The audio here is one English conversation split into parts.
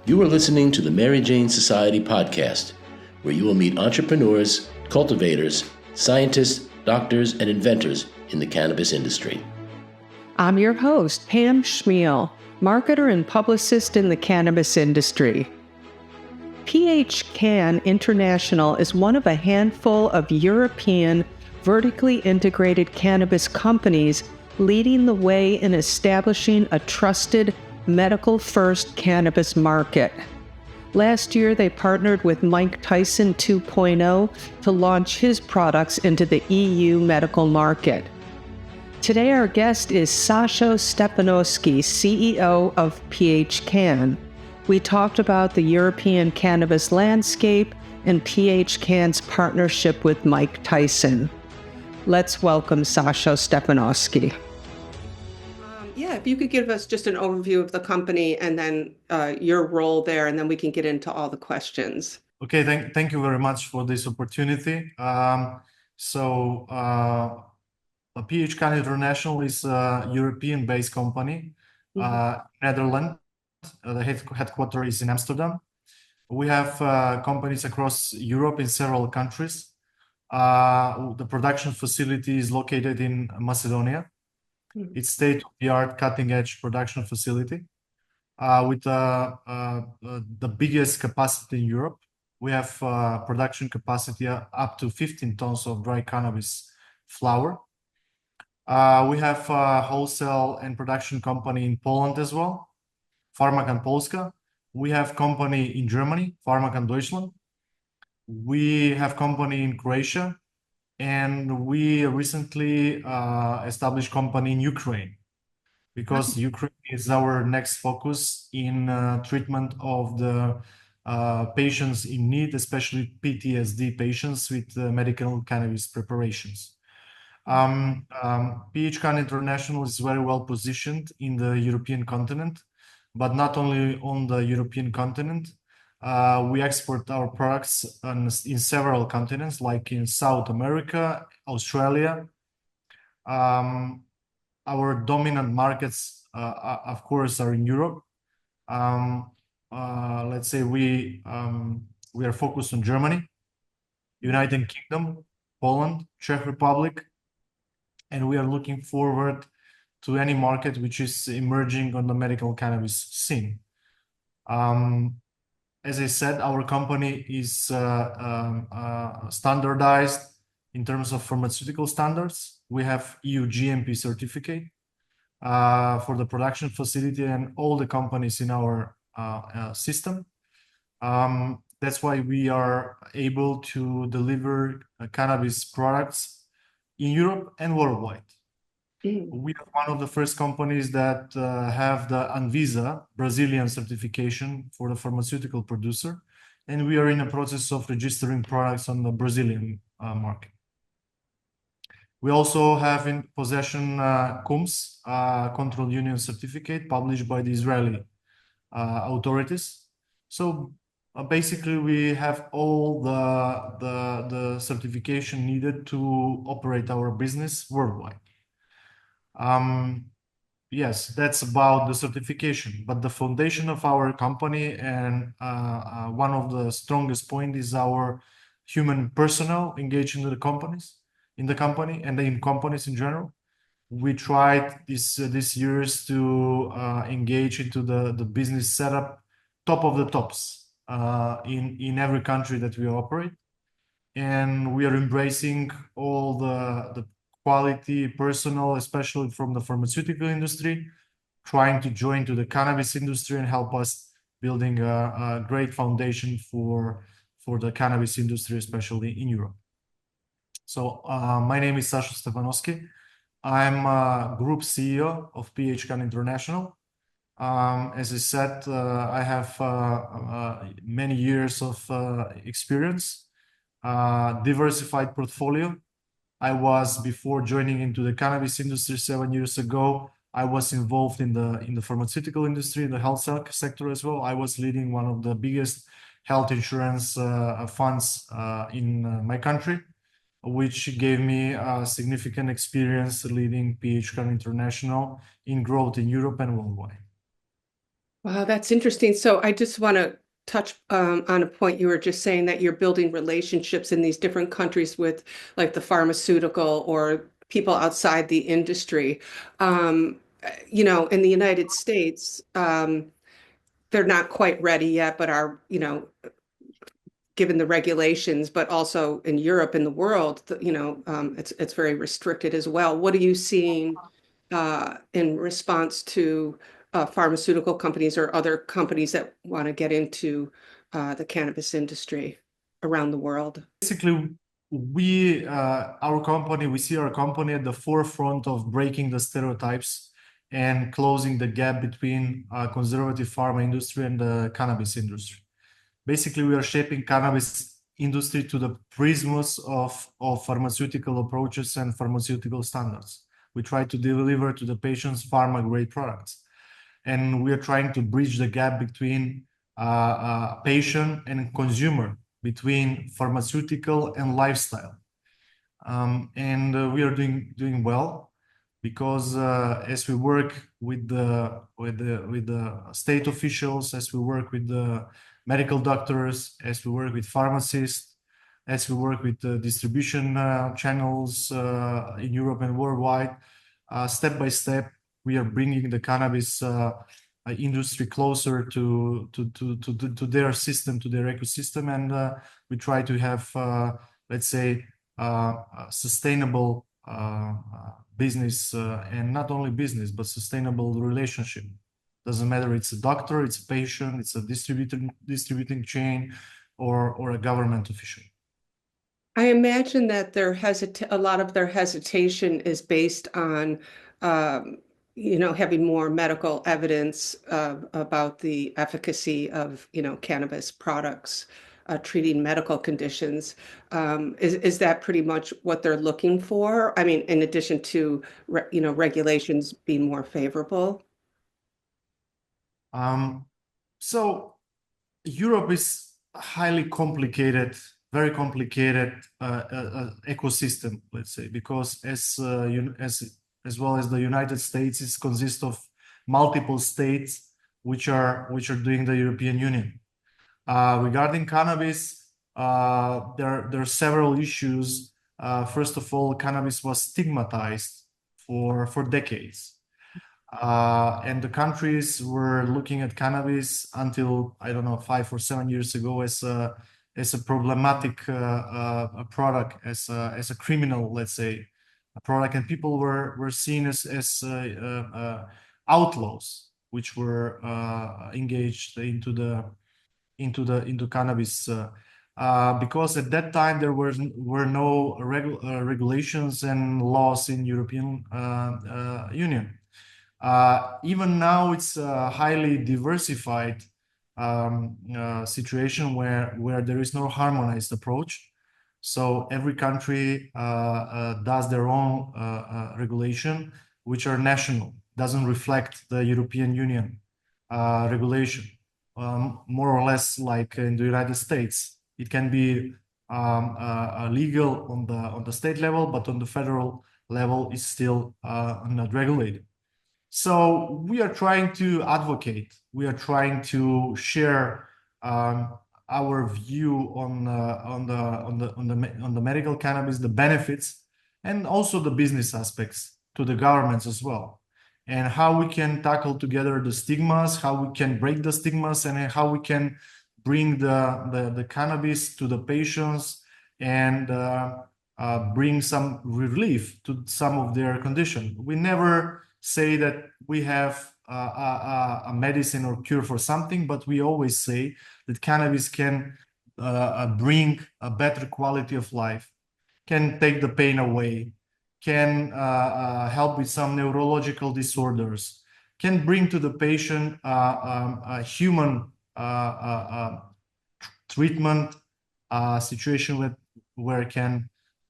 You are listening to the Mary Jane Society podcast, where you will meet entrepreneurs, cultivators, scientists, doctors, and inventors in the cannabis industry. I'm your host, Pam Schmiel, marketer and publicist in the cannabis industry. PHCANN International is one of a handful of European vertically integrated cannabis companies leading the way in establishing a trusted medical-first cannabis market. Last year, they partnered with Mike Tyson 2.0 to launch his products into the EU medical market. Today, our guest is Sasho Stephanoski, CEO of PHCANN. We talked about the European cannabis landscape and PHCANN's partnership with Mike Tyson. Let's welcome Sasho Stephanoski. If you could give us just an overview of the company and then your role there, and then we can get into all the questions. Okay, thank you very much for this opportunity. PHCANN International is a European-based company, Netherlands. The headquarters is in Amsterdam. We have companies across Europe in several countries. The production facility is located in Macedonia. It's state-of-the-art, cutting-edge production facility with the biggest capacity in Europe. We have production capacity up to 15 tons of dry cannabis flower. We have a wholesale and production company in Poland as well, PHCANN Polska. We have company in Germany, PHCANN Deutschland. We have company in Croatia. And we recently established company in Ukraine because Ukraine is our next focus in treatment of the patients in need, especially PTSD patients with medical cannabis preparations. PHCANN International is very well positioned in the European continent, but not only on the European continent. We export our products in several continents, like in South America, Australia. Our dominant markets, of course, are in Europe. Let's say we are focused on Germany, United Kingdom, Poland, Czech Republic, and we are looking forward to any market which is emerging on the medical cannabis scene. As I said, our company is standardized in terms of pharmaceutical standards. We have EU GMP certificate for the production facility and all the companies in our system. That's why we are able to deliver cannabis products in Europe and worldwide. We are one of the first companies that have the Anvisa Brazilian certification for the pharmaceutical producer, and we are in the process of registering products on the Brazilian market. We also have in possession CUMS, Control Union Certificate, published by the Israeli authorities. So basically, we have all the certification needed to operate our business worldwide. Yes, that's about the certification, but the foundation of our company and one of the strongest points is our human personnel engaged in the company and in companies in general. We tried this years to engage into the business setup, top of the tops in every country that we operate, and we are embracing all the quality personnel, especially from the pharmaceutical industry, trying to join to the cannabis industry and help us building a great foundation for the cannabis industry, especially in Europe. So my name is Sasho Stephanoski. I'm Group CEO of PHCANN International. As I said, I have many years of experience, diversified portfolio. Before joining into the cannabis industry 7 years ago, I was involved in the pharmaceutical industry, in the health sector as well. I was leading one of the biggest health insurance funds in my country, which gave me significant experience leading PHCANN International in growth in Europe and worldwide. Wow, that's interesting. So I just want to touch on a point you were just saying that you're building relationships in these different countries with like the pharmaceutical or people outside the industry. In the United States, they're not quite ready yet, but are, given the regulations, but also in Europe and the world, it's very restricted as well. What are you seeing in response to pharmaceutical companies or other companies that want to get into the cannabis industry around the world? Basically, we see our company at the forefront of breaking the stereotypes and closing the gap between conservative pharma industry and the cannabis industry. Basically, we are shaping cannabis industry to the prisms of pharmaceutical approaches and pharmaceutical standards. We try to deliver to the patients pharma-grade products. And we are trying to bridge the gap between patient and consumer, between pharmaceutical and lifestyle. And we are doing well because as we work with the state officials, as we work with the medical doctors, as we work with pharmacists, as we work with the distribution channels in Europe and worldwide, step by step, we are bringing the cannabis industry closer to their system, to their ecosystem, and we try to have, let's say, sustainable business, and not only business, but sustainable relationship. Doesn't matter it's a doctor, it's a patient, it's a distributing chain, or a government official. I imagine that a lot of their hesitation is based on, having more medical evidence about the efficacy of, cannabis products treating medical conditions. Is that pretty much what they're looking for? I mean, in addition to, regulations being more favorable? So Europe is a highly complicated, very complicated ecosystem, let's say, because as well as the United States, it consists of multiple states which are doing the European Union. Regarding cannabis, there are several issues. First of all, cannabis was stigmatized for decades. And the countries were looking at cannabis until, I don't know, 5 or 7 years ago as a problematic product, as a criminal, let's say, a product, and people were seen as outlaws, which were engaged into cannabis. Because at that time there were no regulations and laws in European Union. Even now, it's a highly diversified situation where there is no harmonized approach. So every country does their own regulation, which are national, doesn't reflect the European Union regulation. More or less like in the United States, it can be legal on the state level, but on the federal level, it's still not regulated. So we are trying to advocate. We are trying to share our view on the medical cannabis, the benefits, and also the business aspects to the governments as well, and how we can tackle together the stigmas, how we can break the stigmas, and how we can bring the cannabis to the patients and bring some relief to some of their condition. We never say that we have a medicine or cure for something, but we always say that cannabis can bring a better quality of life, can take the pain away, can help with some neurological disorders, can bring to the patient a human treatment situation where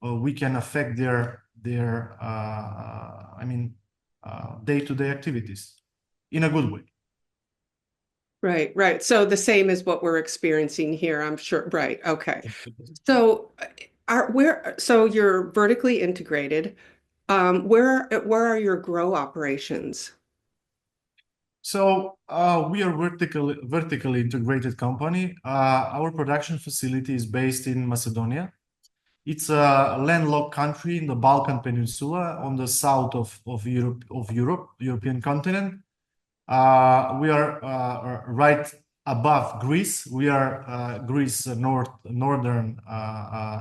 we can affect their day-to-day activities in a good way. Right, right. So the same as what we're experiencing here, I'm sure. Right. Okay. So so you're vertically integrated. Where are your grow operations? So we are vertically integrated company. Our production facility is based in Macedonia. It's a landlocked country in the Balkan Peninsula on the south of European continent. We are right above Greece. We are Greece's northern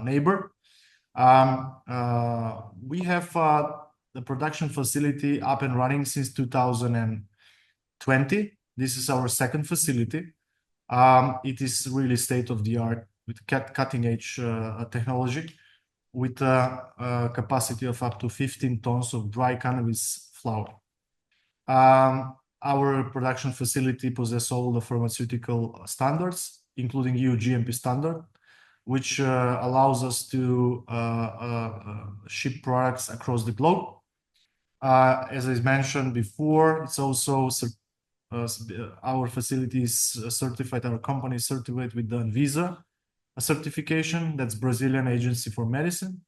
neighbor. We have the production facility up and running since 2020. This is our second facility. It is really state of the art with cutting edge technology, with a capacity of up to 15 tons of dry cannabis flower. Our production facility possesses all the pharmaceutical standards, including EU GMP standard, which allows us to ship products across the globe. As I mentioned before, it's also our facility is certified, our company is certified with the Anvisa certification, that's Brazilian Agency for Medicine.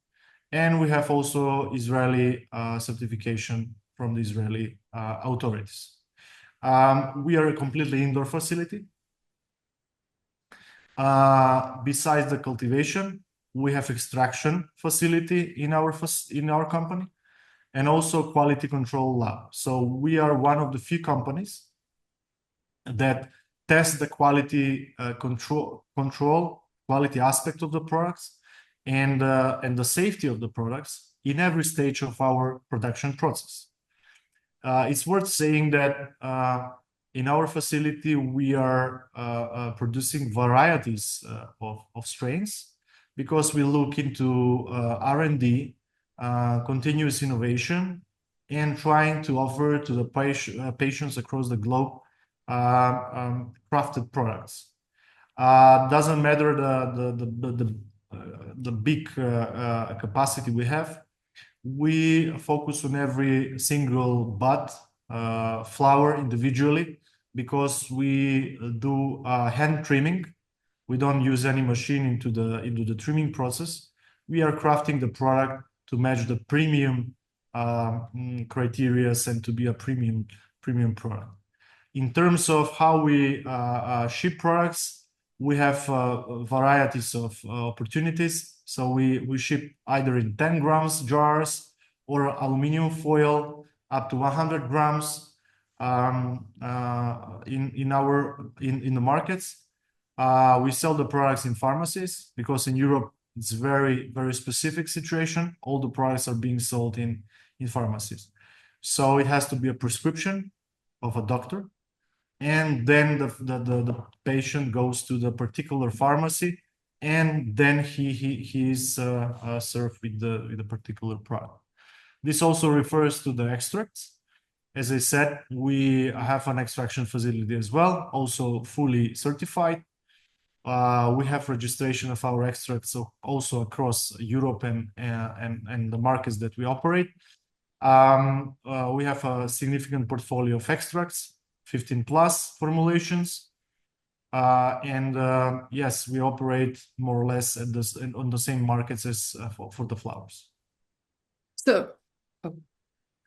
And we have also Israeli certification from the Israeli authorities. We are a completely indoor facility. Besides the cultivation, we have extraction facility in our company, and also quality control lab. So we are one of the few companies that test the quality control quality aspect of the products and the safety of the products in every stage of our production process. It's worth saying that in our facility we are producing varieties of strains, because we look into R&D, continuous innovation, and trying to offer to the patients across the globe crafted products. Doesn't matter the big capacity we have. We focus on every single bud flower individually, because we do hand trimming. We don't use any machine into the trimming process. We are crafting the product to match the premium criteria and to be a premium product. In terms of how we ship products, we have varieties of opportunities. So we ship either in 10 grams jars or aluminum foil up to 100 grams in the markets. We sell the products in pharmacies, because in Europe it's very specific situation. All the products are being sold in pharmacies. So it has to be a prescription of a doctor, and then the patient goes to the particular pharmacy, and then he is served with the particular product. This also refers to the extracts. As I said, we have an extraction facility as well, also fully certified. We have registration of our extracts also across Europe and the markets that we operate. We have a significant portfolio of extracts, 15 plus formulations. Yes, we operate more or less on the same markets as for the flowers. So,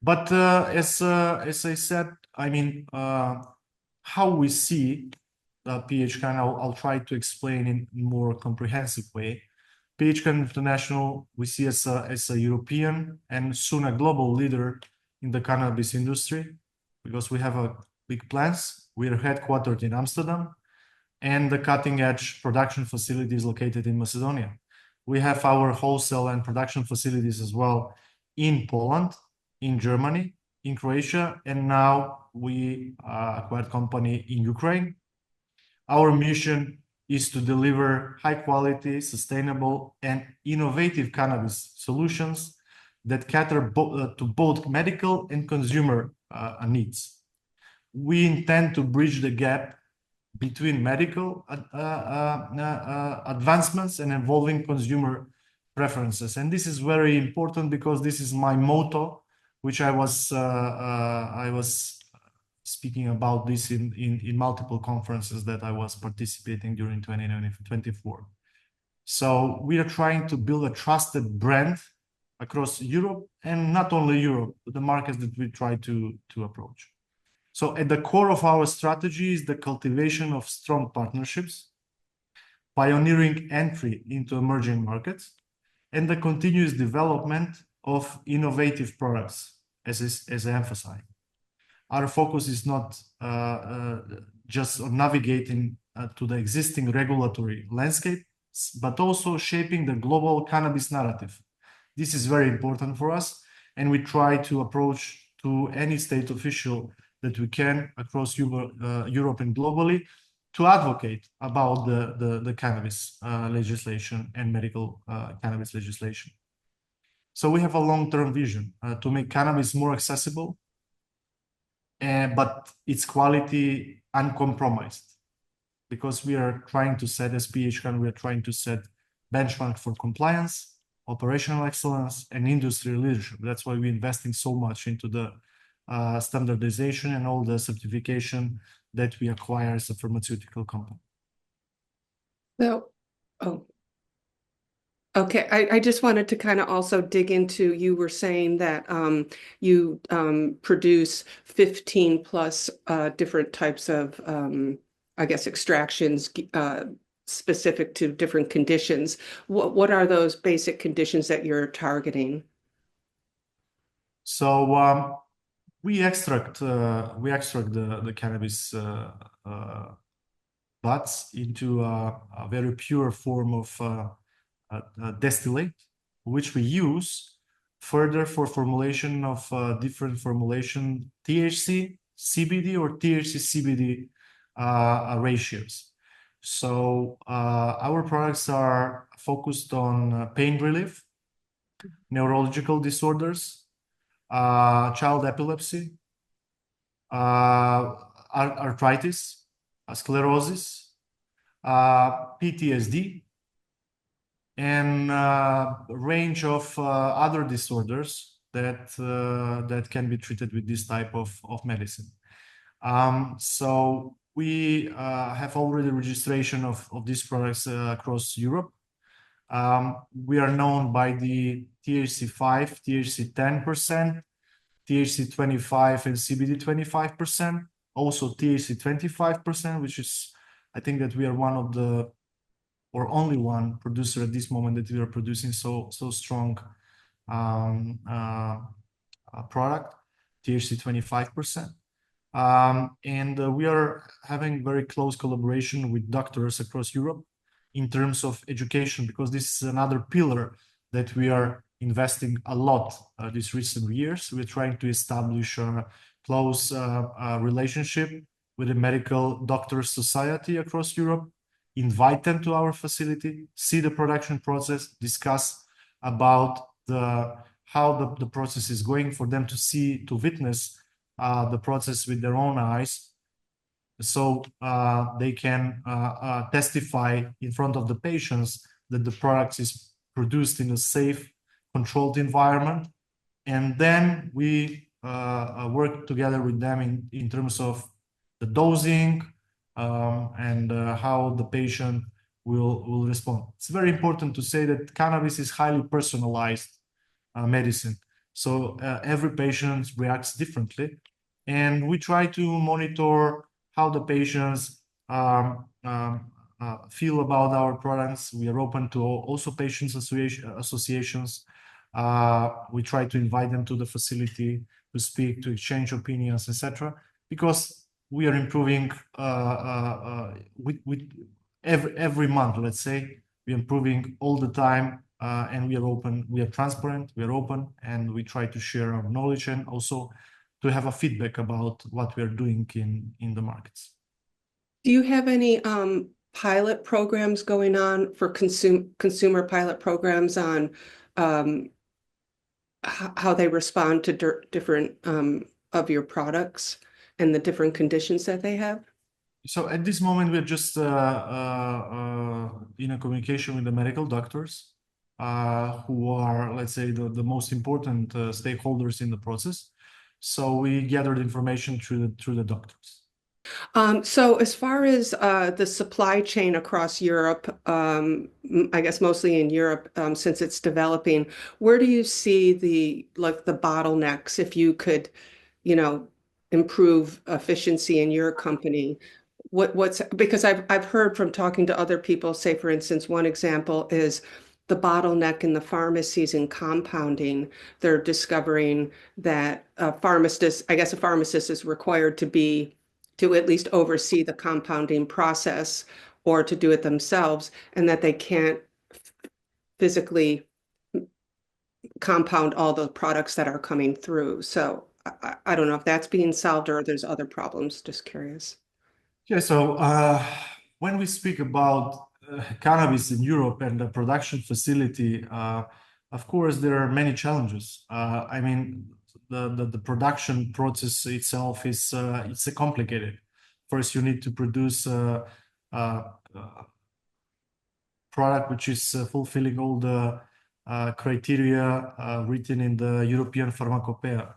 but as I said, I mean, how we see PHCANN, I'll try to explain in more comprehensive way. PHCANN International, we see as a European and soon a global leader in the cannabis industry, because we have a big plans. We are headquartered in Amsterdam, and the cutting-edge production facility is located in Macedonia. We have our wholesale and production facilities as well in Poland, in Germany, in Croatia, and now we acquired company in Ukraine. Our mission is to deliver high-quality, sustainable, and innovative cannabis solutions that cater to both medical and consumer needs. We intend to bridge the gap between medical advancements and evolving consumer preferences. And this is very important, because this is my motto, which I was speaking about this in multiple conferences that I was participating during 2024. So we are trying to build a trusted brand across Europe, and not only Europe, but the markets that we try to approach. So at the core of our strategy is the cultivation of strong partnerships, pioneering entry into emerging markets, and the continuous development of innovative products, as I emphasized. Our focus is not just on navigating to the existing regulatory landscape, but also shaping the global cannabis narrative. This is very important for us, and we try to approach to any state official that we can across Europe and globally to advocate about the cannabis legislation and medical cannabis legislation. So we have a long-term vision to make cannabis more accessible, but its quality uncompromised, because we are trying to set, as PHCANN, we are trying to set benchmark for compliance, operational excellence, and industry leadership. That's why we're investing so much into the standardization and all the certification that we acquire as a pharmaceutical company. So, oh, okay. I just wanted to kind of also dig into, you were saying that you produce 15 plus different types of, I guess, extractions specific to different conditions. What are those basic conditions that you're targeting? So we extract the cannabis buds into a very pure form of distillate, which we use further for formulation of different formulation THC, CBD, or THC CBD ratios. So our products are focused on pain relief, neurological disorders, child epilepsy, arthritis, sclerosis, PTSD, and a range of other disorders that can be treated with this type of medicine. So we have already registration of these products across Europe. We are known by the THC 5, THC 10%, THC 25, and CBD 25%. Also THC 25%, which is, I think that we are one of the, or only one producer at this moment that we are producing so strong product, THC 25%. And we are having very close collaboration with doctors across Europe in terms of education, because this is another pillar that we are investing a lot these recent years. We're trying to establish a close relationship with the medical doctors society across Europe, invite them to our facility, see the production process, discuss about how the process is going, for them to see, to witness the process with their own eyes, so they can testify in front of the patients that the product is produced in a safe, controlled environment. And then we work together with them in terms of the dosing and how the patient will respond. It's very important to say that cannabis is highly personalized medicine. So every patient reacts differently. And we try to monitor how the patients feel about our products. We are open to also patients associations. We try to invite them to the facility to speak, to exchange opinions, etc. Because we are improving with every month, let's say. We're improving all the time, and we are open, we are transparent, we are open, and we try to share our knowledge and also to have a feedback about what we are doing in the markets. Do you have any pilot programs going on for consumer pilot programs on how they respond to different of your products and the different conditions that they have? So at this moment, we're just in a communication with the medical doctors who are, let's say, the most important stakeholders in the process. So we gathered information through the doctors. So as far as the supply chain across Europe, I guess mostly in Europe, since it's developing, where do you see the bottlenecks, if you could, improve efficiency in your company? What's because I've heard from talking to other people, say for instance, one example is the bottleneck in the pharmacies and compounding. They're discovering that a pharmacist, I guess a pharmacist is required to at least oversee the compounding process or to do it themselves, and that they can't physically compound all the products that are coming through. So I don't know if that's being solved or there's other problems. Just curious. Yeah, so when we speak about cannabis in Europe and the production facility, of course, there are many challenges. I mean, the production process itself is it's complicated. First, you need to produce a product which is fulfilling all the criteria written in the European Pharmacopoeia.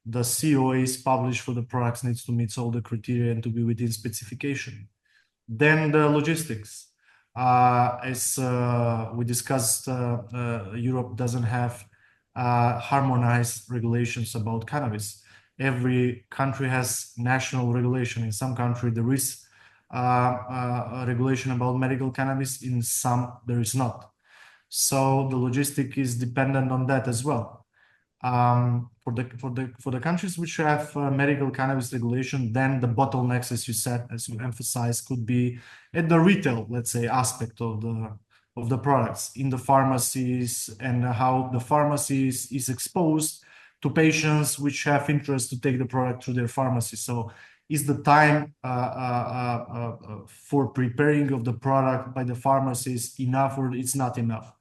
The COAs published for the products needs to meet all the criteria and to be within specification. Then the logistics. As we discussed, Europe doesn't have harmonized regulations about cannabis. Every country has national regulation. In some country, there is a regulation about medical cannabis. In some, there is not. So the logistic is dependent on that as well. For the countries which have medical cannabis regulation, then the bottlenecks, as you said, as you emphasized, could be at the retail, let's say, aspect of the products in the pharmacies, and how the pharmacies is exposed to patients which have interest to take the product through their pharmacy. So is the time for preparing of the product by the pharmacies enough, or it's not enough?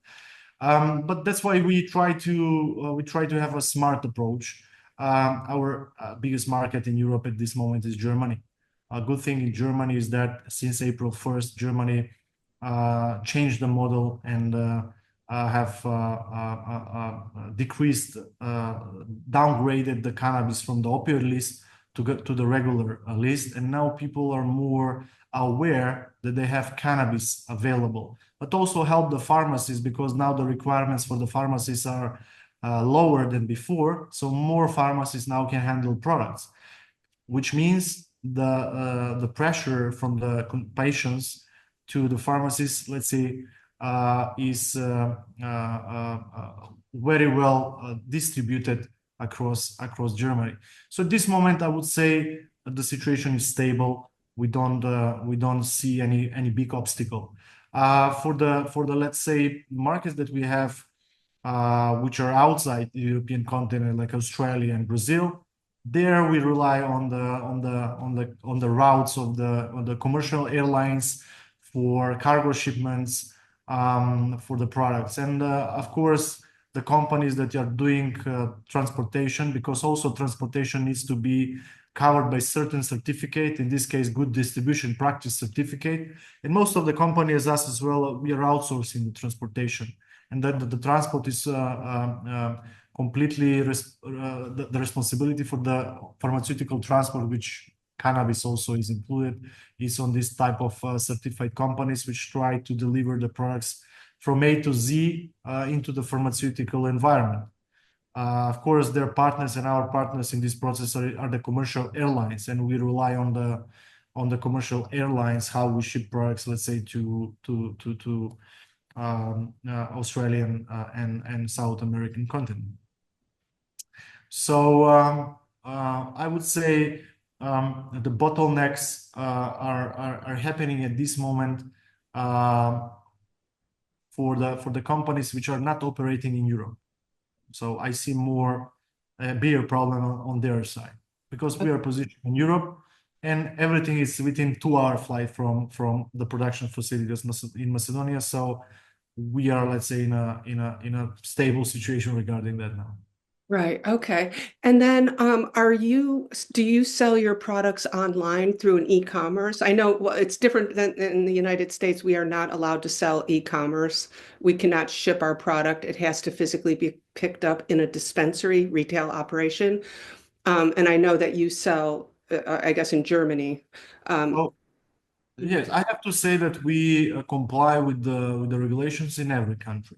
But that's why we try to have a smart approach. Our biggest market in Europe at this moment is Germany. A good thing in Germany is that since April 1st, Germany changed the model and have decreased, downgraded the cannabis from the opioid list to get to the regular list. And now people are more aware that they have cannabis available, but also help the pharmacies, because now the requirements for the pharmacies are lower than before. So more pharmacies now can handle products, which means the pressure from the patients to the pharmacies, let's say, is very well distributed across Germany. So at this moment, I would say the situation is stable. We don't see any big obstacle. For the let's say markets that we have, which are outside the European continent, like Australia and Brazil, there we rely on the routes of the commercial airlines for cargo shipments, for the products, and of course the companies that are doing transportation, because also transportation needs to be covered by certain certificate, in this case, good distribution practice certificate. And most of the companies, us as well, we are outsourcing the transportation. And then the transport is completely the responsibility for the pharmaceutical transport, which cannabis also is included, is on this type of certified companies, which try to deliver the products from A to Z into the pharmaceutical environment. Of course, their partners and our partners in this process are the commercial airlines, and we rely on the commercial airlines how we ship products, let's say, to Australian and South American continent. So I would say the bottlenecks are happening at this moment for the companies which are not operating in Europe. So I see a bigger problem on their side, because we are positioned in Europe and everything is within 2-hour flight from the production facilities in Macedonia. So we are, let's say, in a stable situation regarding that now. Right. Okay. And then do you sell your products online through an e-commerce? I know, well, it's different than in the United States. We are not allowed to sell e-commerce. We cannot ship our product. It has to physically be picked up in a dispensary retail operation. And I know that you sell, I guess, in Germany. Oh, yes, I have to say that we comply with the regulations in every country.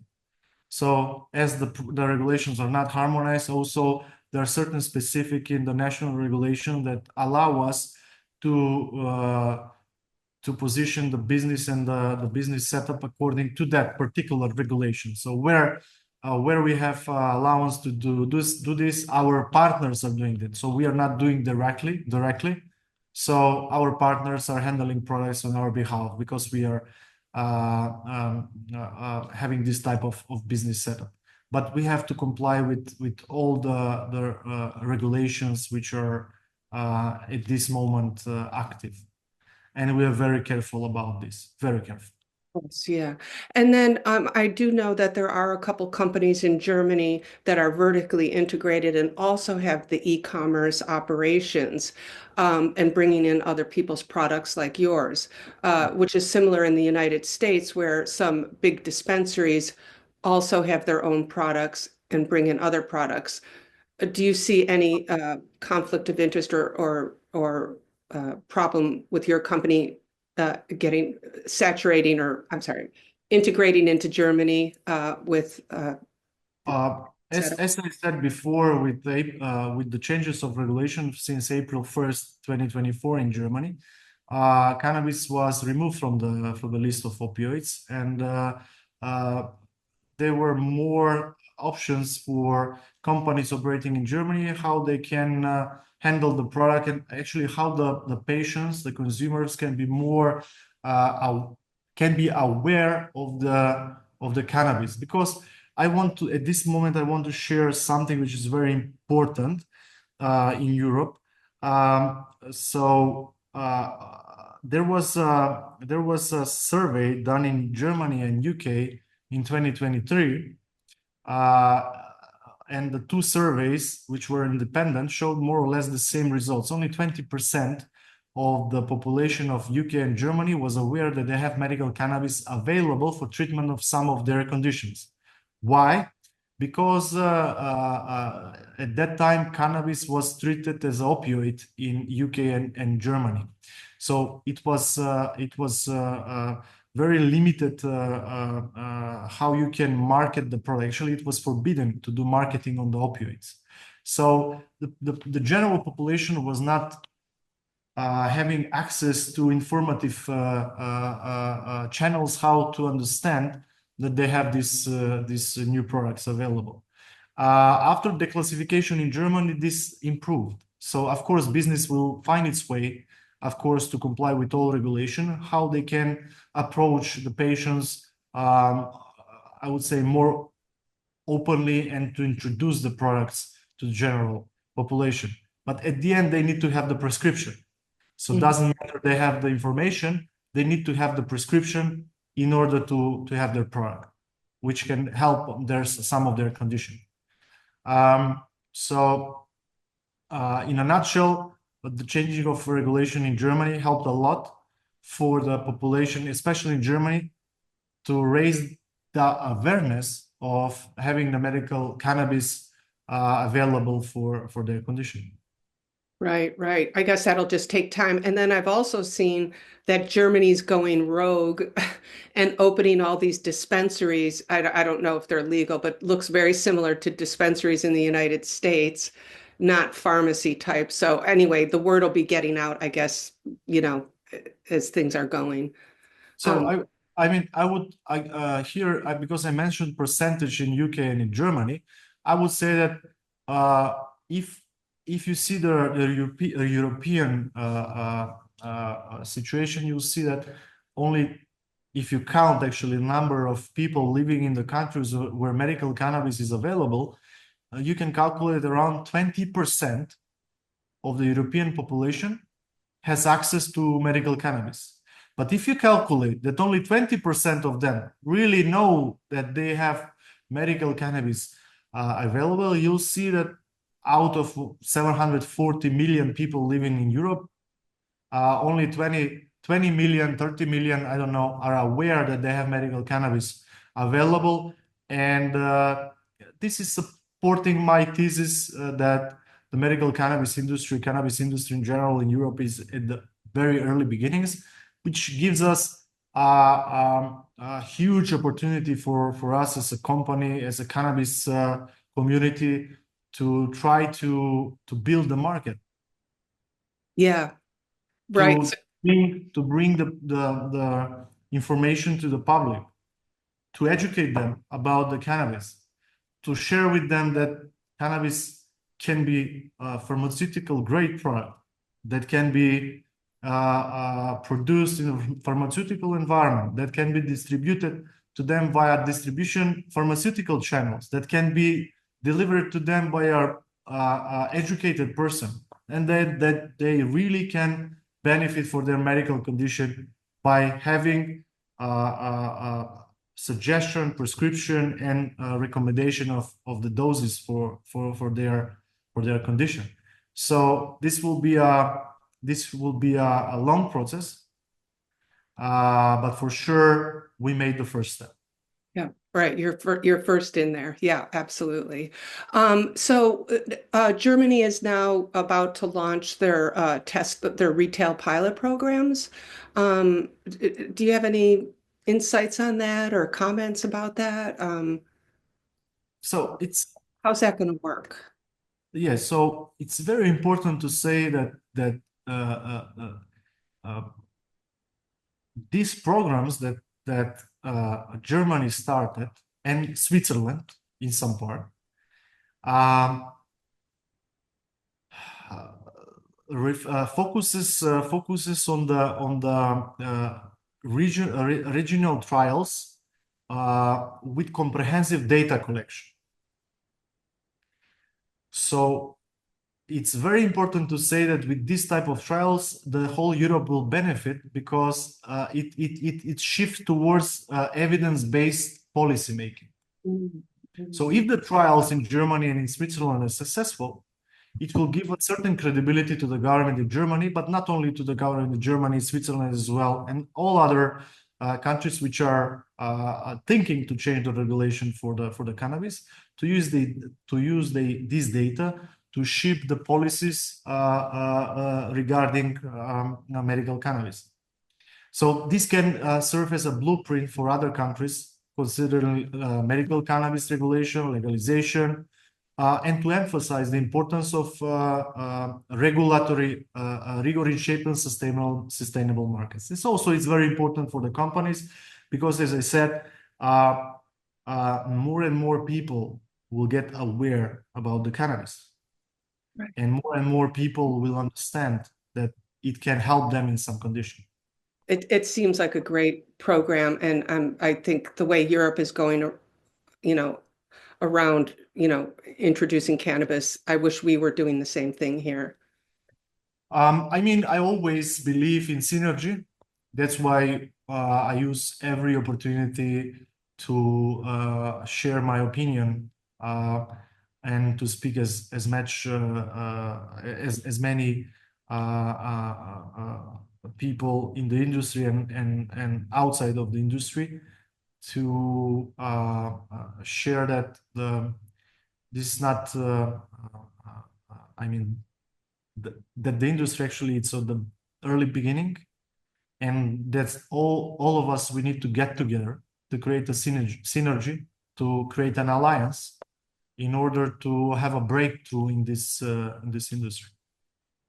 So as the regulations are not harmonized, also there are certain specific in the national regulation that allow us to position the business and the business setup according to that particular regulation. So where we have allowance to do this, our partners are doing it. So we are not doing directly. So our partners are handling products on our behalf because we are having this type of business setup. But we have to comply with all the regulations which are at this moment active. And we are very careful about this, very careful. Yes, yeah. And then I do know that there are a couple companies in Germany that are vertically integrated and also have the e-commerce operations and bringing in other people's products like yours, which is similar in the United States, where some big dispensaries also have their own products and bring in other products. Do you see any conflict of interest or problem with your company getting saturating, or I'm sorry, integrating into Germany with as I said before, with the changes of regulation since April 1st, 2024 in Germany, cannabis was removed from the list of opioids, and there were more options for companies operating in Germany, how they can handle the product, and actually how the patients, the consumers can be more can be aware of the cannabis. Because at this moment I want to share something which is very important in Europe. There was a survey done in Germany and UK in 2023. And the two surveys, which were independent, showed more or less the same results. Only 20% of the population of UK and Germany was aware that they have medical cannabis available for treatment of some of their conditions. Why? Because at that time, cannabis was treated as opioid in UK and Germany. So it was very limited how you can market the product. Actually, it was forbidden to do marketing on the opioids. So the general population was not having access to informative channels how to understand that they have these new products available. After declassification in Germany, this improved. So of course, business will find its way, of course, to comply with all regulation, how they can approach the patients, I would say, more openly, and to introduce the products to the general population. But at the end, they need to have the prescription. So it doesn't matter they have the information, they need to have the prescription in order to have their product, which can help some of their condition. In a nutshell, the changing of regulation in Germany helped a lot for the population, especially in Germany, to raise the awareness of having the medical cannabis available for their condition. Right, right. I guess that'll just take time. And then I've also seen that Germany's going rogue and opening all these dispensaries. I don't know if they're legal, but looks very similar to dispensaries in the United States, not pharmacy type. So anyway, the word will be getting out, I guess, as things are going. So I mean, I would here, because I mentioned percentage in UK and in Germany, I would say that if you see the European situation, you'll see that only if you count actually the number of people living in the countries where medical cannabis is available, you can calculate around 20% of the European population has access to medical cannabis. But if you calculate that only 20% of them really know that they have medical cannabis available, you'll see that out of 740 million people living in Europe, only 20 million, 30 million, I don't know, are aware that they have medical cannabis available. And this is supporting my thesis that the medical cannabis industry in general in Europe is at the very early beginnings, which gives us a huge opportunity for us as a company, as a cannabis community, to try to build the market. Yeah, right. To bring the information to the public, to educate them about the cannabis, to share with them that cannabis can be a pharmaceutical grade product that can be produced in a pharmaceutical environment, that can be distributed to them via distribution pharmaceutical channels, that can be delivered to them by a educated person, and that they really can benefit for their medical condition by having suggestion, prescription, and recommendation of the doses for their condition. So this will be a long process, but for sure we made the first step. Yeah, right. You're first in there. Yeah, absolutely. Germany is now about to launch their retail pilot programs. Do you have any insights on that or comments about that? So how's that going to work? Yeah, so it's very important to say that these programs that Germany started, and Switzerland in some part, focuses on the regional trials with comprehensive data collection. So it's very important to say that with this type of trials, the whole Europe will benefit, because it shifts towards evidence-based policy making. So if the trials in Germany and in Switzerland are successful, it will give a certain credibility to the government in Germany, but not only to the government in Germany, Switzerland as well, and all other countries which are thinking to change the regulation for the cannabis, to use this data to shape the policies regarding medical cannabis. So this can serve as a blueprint for other countries considering medical cannabis regulation, legalization, and to emphasize the importance of regulatory rigor in shaping sustainable markets. It's very important for the companies, because, as I said, more and more people will get aware about the cannabis. Right. And more people will understand that it can help them in some condition. It seems like a great program, and I think the way Europe is going, around, introducing cannabis, I wish we were doing the same thing here. I mean, I always believe in synergy. That's why I use every opportunity to share my opinion and to speak as much as many people in the industry and outside of the industry, to share that this is not I mean that the industry actually, it's at the early beginning, and that's all of us, we need to get together to create a synergy, to create an alliance in order to have a breakthrough in this industry.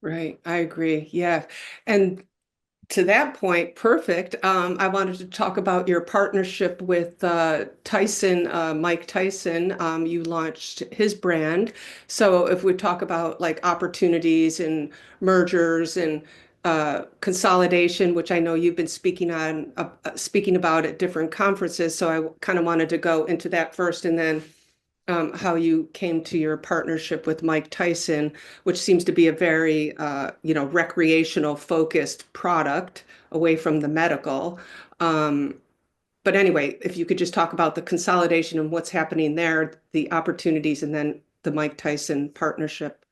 Right, I agree. Yeah, and to that point, perfect. I wanted to talk about your partnership with Tyson, Mike Tyson. You launched his brand. So if we talk about like opportunities and mergers and consolidation, which I know you've been speaking about at different conferences. So I kind of wanted to go into that first, and then how you came to your partnership with Mike Tyson, which seems to be a very, recreational focused product away from the medical. But anyway, if you could just talk about the consolidation and what's happening there, the opportunities, and then the Mike Tyson partnership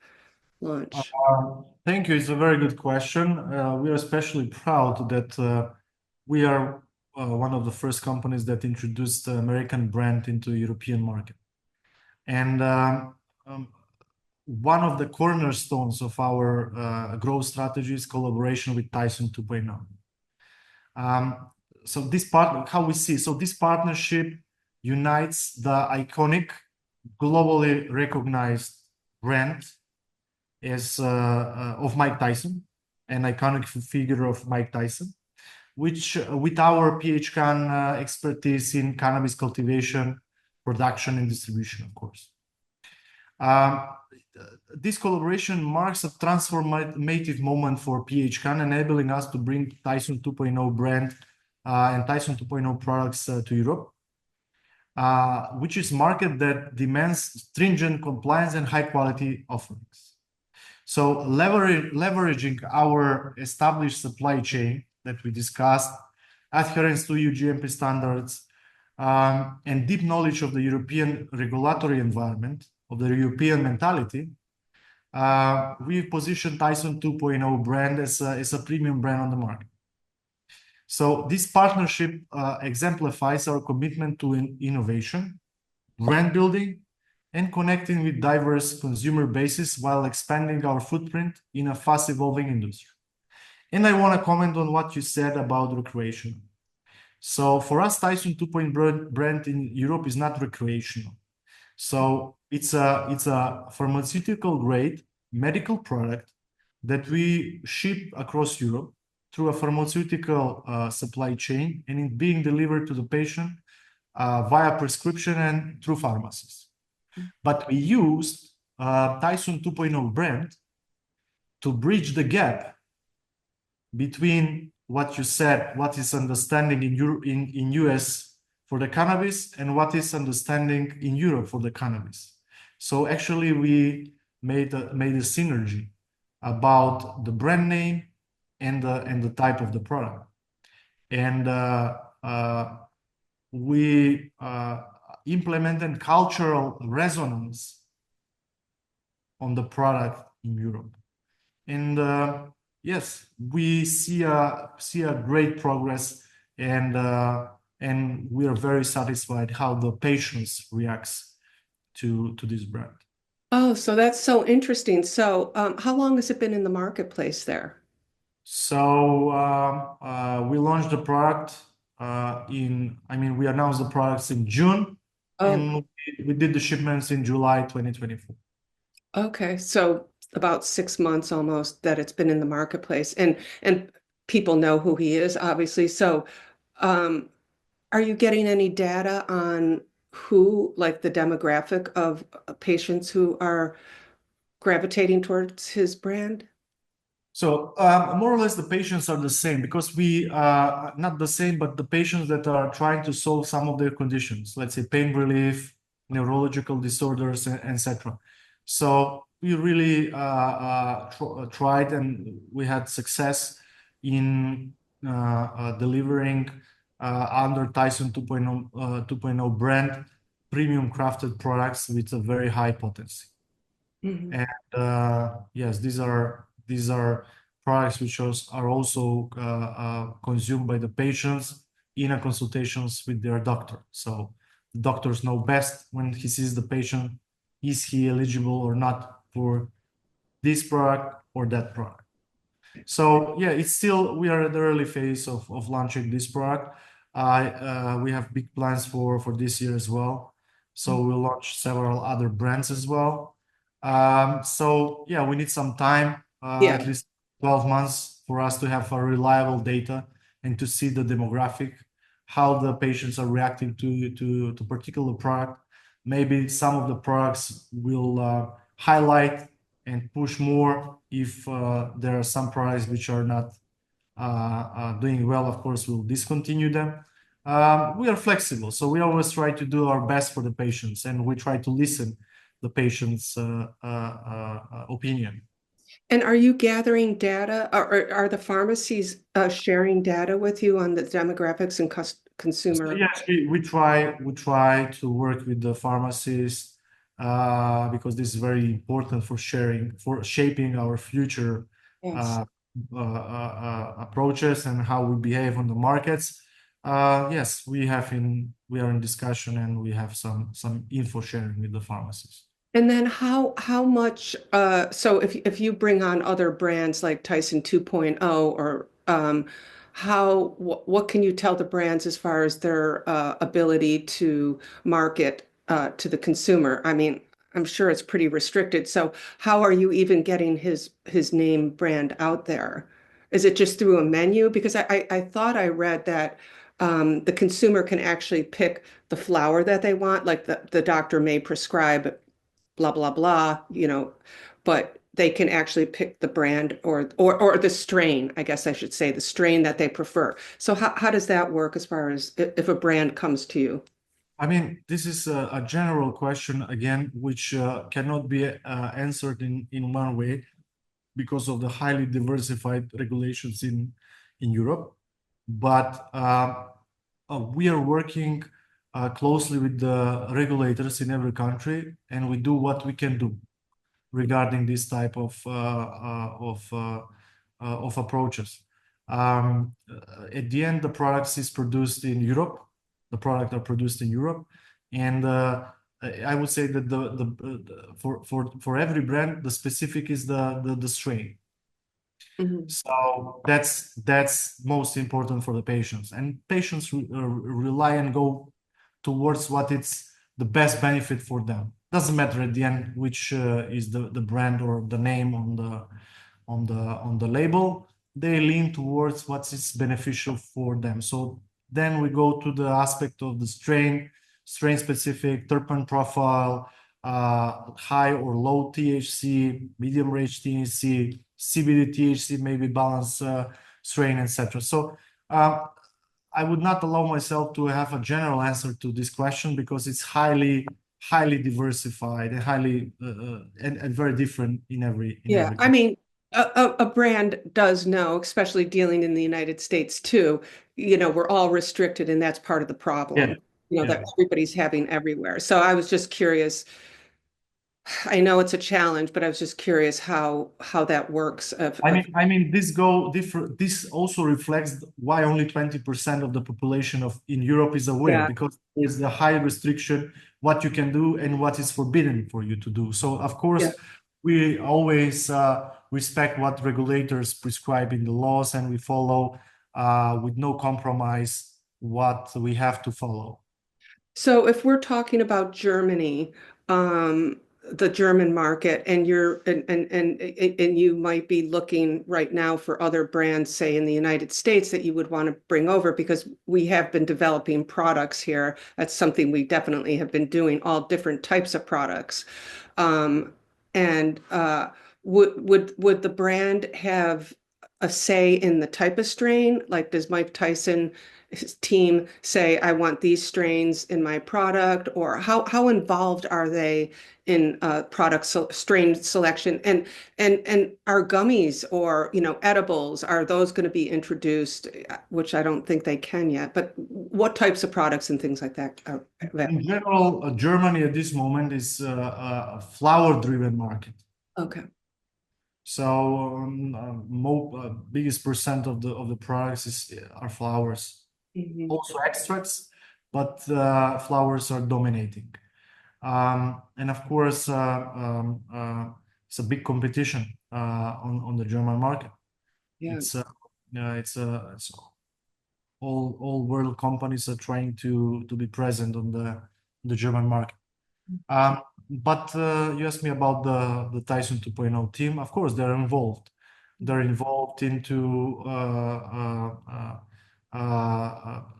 launch. Thank you. It's a very good question. We are especially proud that we are one of the first companies that introduced the American brand into the European market. And one of the cornerstones of our growth strategy is collaboration with Tyson 2.0. So this this partnership unites the iconic, globally recognized brand is of Mike Tyson, an iconic figure of Mike Tyson, which with our PHCANN expertise in cannabis cultivation, production, and distribution, of course. Um, this collaboration marks a transformative moment for PHCANN, enabling us to bring Tyson 2.0 brand and Tyson 2.0 products to Europe, which is a market that demands stringent compliance and high-quality offerings. So leveraging our established supply chain that we discussed, adherence to EU GMP standards, and deep knowledge of the European regulatory environment, of the European mentality, we positioned Tyson 2.0 brand as a premium brand on the market. So this partnership exemplifies our commitment to innovation, brand building, and connecting with diverse consumer bases while expanding our footprint in a fast-evolving industry. And I want to comment on what you said about recreational. So for us, Tyson 2.0 brand in Europe is not recreational. So it's a pharmaceutical grade medical product that we ship across Europe through a pharmaceutical supply chain, and it's being delivered to the patient via prescription and through pharmacies. But we used Tyson 2.0 brand to bridge the gap between what you said, what is understanding in US for the cannabis, and what is understanding in Europe for the cannabis. So actually, we made a synergy about the brand name and the type of the product, and we implemented cultural resonance on the product in Europe, and yes, we see a great progress, and we are very satisfied how the patients reacts to this brand. Oh, so that's so interesting. So, how long has it been in the marketplace there? So we launched the product we announced the products in June, and we did the shipments in July 2024. Okay, so about 6 months almost that it's been in the marketplace, and people know who he is, obviously. So, are you getting any data on who, like the demographic of patients who are gravitating towards his brand? So more or less the patients are the same, because we not the same, but the patients that are trying to solve some of their conditions, let's say pain relief, neurological disorders, etc. So we really tried, and we had success in delivering under Tyson 2.0 brand premium crafted products with a very high potency. And yes, these are products which are also consumed by the patients in a consultations with their doctor. So doctors know best when he sees the patient, is he eligible or not for this product or that product. So yeah, it's still, we are at the early phase of launching this product. We have big plans for this year as well. So we'll launch several other brands as well. So yeah, we need some time, at least 12 months, for us to have a reliable data and to see the demographic, how the patients are reacting to particular product. Maybe some of the products will highlight and push more if there are some products which are not doing well. Of course, we'll discontinue them. We are flexible, so we always try to do our best for the patients, and we try to listen the patient's opinion. And are you gathering data, or are the pharmacies sharing data with you on the demographics and consumer? So yes, we try to work with the pharmacists because this is very important for shaping our future approaches and how we behave on the markets. Yes, we are in discussion, and we have some info sharing with the pharmacists. And then how much, so if you bring on other brands like Tyson 2.0, or what can you tell the brands as far as their ability to market to the consumer? I mean, I'm sure it's pretty restricted. So how are you even getting his name brand out there? Is it just through a menu? Because I thought I read that the consumer can actually pick the flower that they want, like the doctor may prescribe blah blah blah, but they can actually pick the brand or the strain, I guess I should say, the strain that they prefer. So how does that work as far as if a brand comes to you? I mean, this is a general question again, which cannot be answered in one way because of the highly diversified regulations in Europe. But we are working closely with the regulators in every country, and we do what we can do regarding this type of approaches. At the end, the products is produced in Europe. The product are produced in Europe, and I would say that for every brand, the specific is the strain. Mhm. So that's most important for the patients, and patients rely and go towards what it's the best benefit for them. Doesn't matter at the end which is the brand or the name on the label. They lean towards what is beneficial for them. So then we go to the aspect of the strain specific, terpene profile, high or low THC, medium range THC, CBD THC, maybe balance strain, etc. So I would not allow myself to have a general answer to this question because it's highly diversified and highly and very different in every Yeah, I country. mean, a brand does know, especially dealing in the United States too, we're all restricted and that's part of the Yeah, problem, that yeah. everybody's having everywhere. So I was just curious. I know it's a challenge, but I was just curious how that works. I mean, this go different. This also reflects why only 20% of the population of in Europe is aware, Yeah, because there's the high restriction what you can do and what is forbidden for you to do. So of yeah. course, we always respect what regulators prescribe in the laws, and we follow with no compromise what we have to follow. So if we're talking about Germany, the German market, and and you might be looking right now for other brands, say in the United States, that you would want to bring over because we have been developing products here. That's something we definitely have been doing, all different types of products. Um, and would the brand have a say in the type of strain? Like, does Mike Tyson, his team say, I want these strains in my product, or how involved are they in strain selection? And are gummies or edibles, are those going to be introduced? Which I don't think they can yet. But what types of products and things like that are In available? general, Germany at this moment is a flower-driven market. Okay. So biggest percent of the products are flowers, Mhm. also extracts, but flowers are dominating. And of course, it's a big competition on the German market. Yeah. It's all world companies are trying to be present on the German market. But you asked me about the Tyson 2.0 team. Of course, they're involved. They're involved into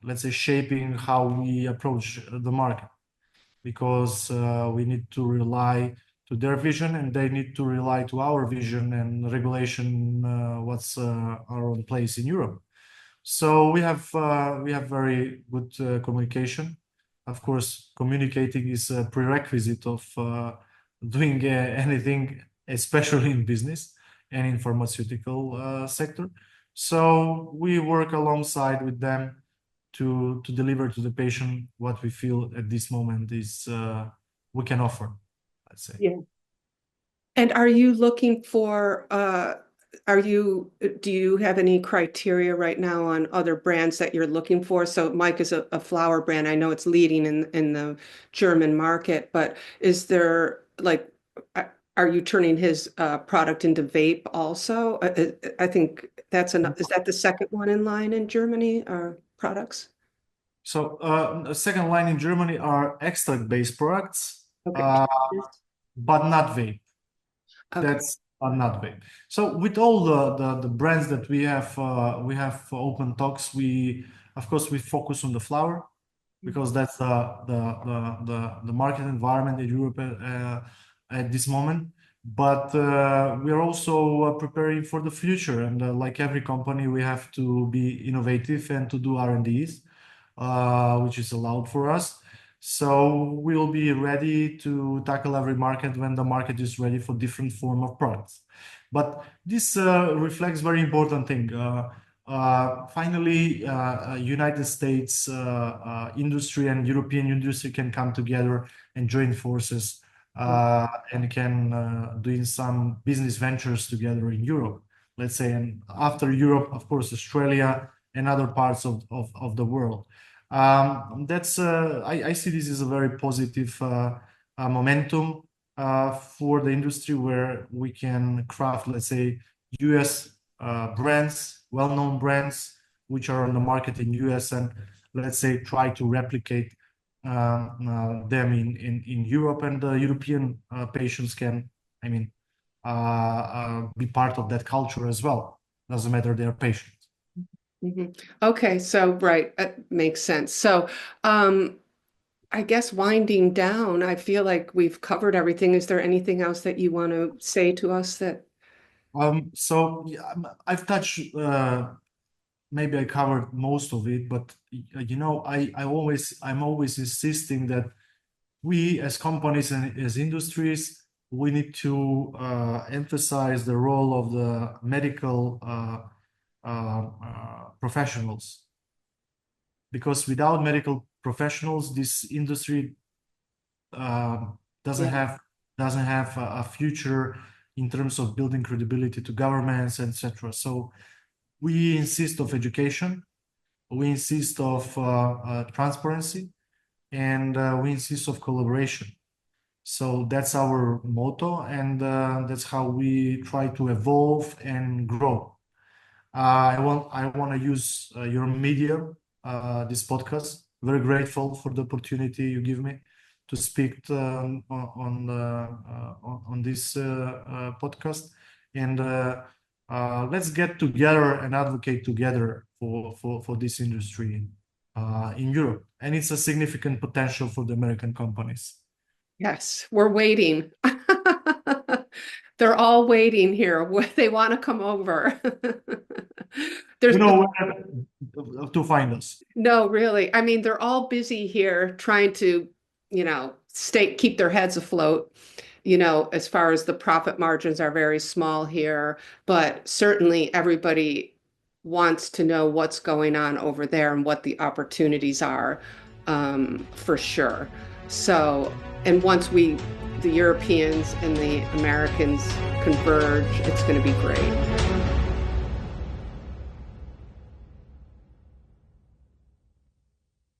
let's say shaping how we approach the market, because we need to rely to their vision and they need to rely to our vision and regulation what's are on place in Europe. So we have very good communication. Of course, communicating is a prerequisite of doing anything, especially in business and in pharmaceutical sector. So we work alongside with them to deliver to the patient what we feel at this moment is we can offer, let's say. Yeah. And are you looking for, do you have any criteria right now on other brands that you're looking for? So Mike is a flower brand. I know it's leading in the German market, but is there like, are you turning his product into vape also? I think is that the second one in line in Germany, or products? So the second line in Germany are extract-based products. Okay. but not vape. Okay. That's not vape. So with all the brands that we have open talks. We of course we focus on the flower because that's the market environment in Europe at this moment. But we are also preparing for the future, and like every company, we have to be innovative and to do R&Ds, which is allowed for us. So we'll be ready to tackle every market when the market is ready for different form of products. But this reflects very important thing. Finally, United States industry and European industry can come together and join forces and can doing some business ventures together in Europe, let's say, and after Europe, of course, Australia and other parts of the world. That's I see this as a very positive momentum for the industry where we can craft, let's say, US brands, well-known brands, which are on the market in US, and let's say try to replicate them in Europe, and the European patients can, I mean, be part of that culture as well. Doesn't matter they're patients. Okay, so right, that makes sense. So I guess winding down, I feel like we've covered everything. Is there anything else that you want to say to us that? So yeah, I've touched, maybe I covered most of it, but you know, I'm always insisting that we as companies and as industries, we need to emphasize the role of the medical professionals, because without medical professionals, this industry doesn't have a future in terms of building credibility to governments, etc. So we insist of education, we insist of transparency, and we insist of collaboration. So that's our motto, and that's how we try to evolve and grow. I want to use your media, this podcast. Very grateful for the opportunity you give me to speak on this podcast, and let's get together and advocate together for this industry in Europe, and it's a significant potential for the American companies. Yes, we're waiting. They're all waiting here. They want to come over. You know where to find us. No, really. I mean, they're all busy here trying to, keep their heads afloat. As far as the profit margins are very small here, but certainly everybody wants to know what's going on over there and what the opportunities are, for sure. So, and once the Europeans and the Americans converge, it's going to be great.